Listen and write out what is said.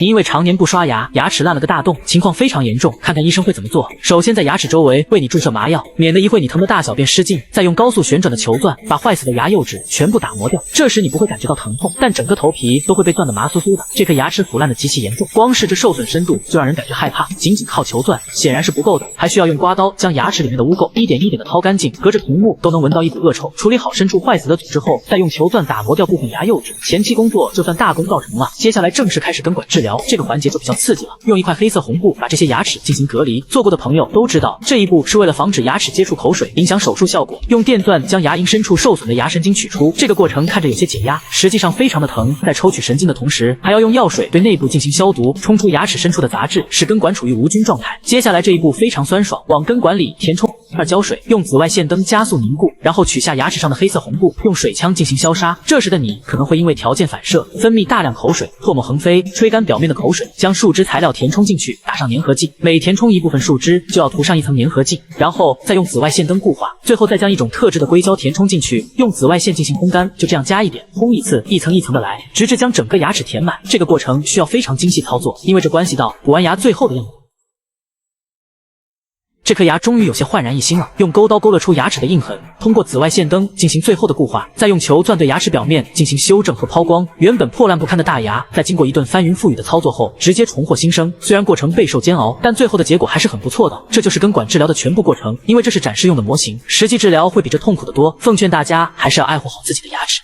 你因為常年不刷牙，牙齒爛了個大洞，情況非常嚴重，看看醫生會怎麼做？首先在牙齒周圍為你注射麻藥，免得一會你疼得大小便失禁，再用高速旋轉的球鑽把壞死的牙釉質全部打磨掉。這時你不會感覺到疼痛，但整個頭皮都會被鑽得麻酥酥的。這顆牙齒腐爛得極其嚴重，光是這受損深度就讓人感覺害怕。僅靠球鑽顯然是不夠的，還需要用刮刀將牙齒裡面的污垢一點一點的掏乾淨，隔着屏幕都能聞到一股惡臭。處理好深處壞死的土之後，再用球鑽打磨掉部分牙釉質。前期工作就算大功告成了，接下來正式開始根管治療。這個環節就比較刺激了，用一塊黑色紅布把這些牙齒進行隔離。做過的朋友都知道，這一步是為了防止牙齒接觸口水影響手術效果。用電鑽將牙齦深處受損的牙神經取出，這個過程看着有些解壓，實際上非常的疼。在抽取神經的同時，還要用藥水對內部進行消毒，冲出牙齒深處的雜質，使根管處於無菌狀態。接下來這一步非常酸爽，往根管裡填充一塊膠水，用紫外線燈加速凝固，然後取下牙齒上的黑色紅布，用水槍進行消杀。這時的你可能會因為条件反射分泌大量口水，唾沫橫飛，吹乾表面的口水，將树脂材料填充進去，打上粘合劑。每填充一部分樹脂，就要塗上一層粘合劑，然後再用紫外線燈固化，最後再將一種特制的硅膠填充进去，用紫外線進行烘乾。就這樣加一点，烘一次，一层一层的来，直至将整個牙齒填滿。這個過程需要非常精細操作，因為這關係到補完牙最後的樣子。這顆牙終於有些煥然一新了，用鈎刀勾勒出牙齒的印痕，通過紫外線燈進行最後的固化，再用球鑽對牙齒表面進行修正和拋光。原本破爛不堪的大牙，在經過一頓翻雲覆雨的操作後，直接重獲新生。雖然過程備受煎熬，但最後的結果還是很不錯的。這就是根管治療的全部過程，因為這是展示用的模型，實際治療會比這痛苦得多。奉勸大家還是要愛護好自己的牙齒。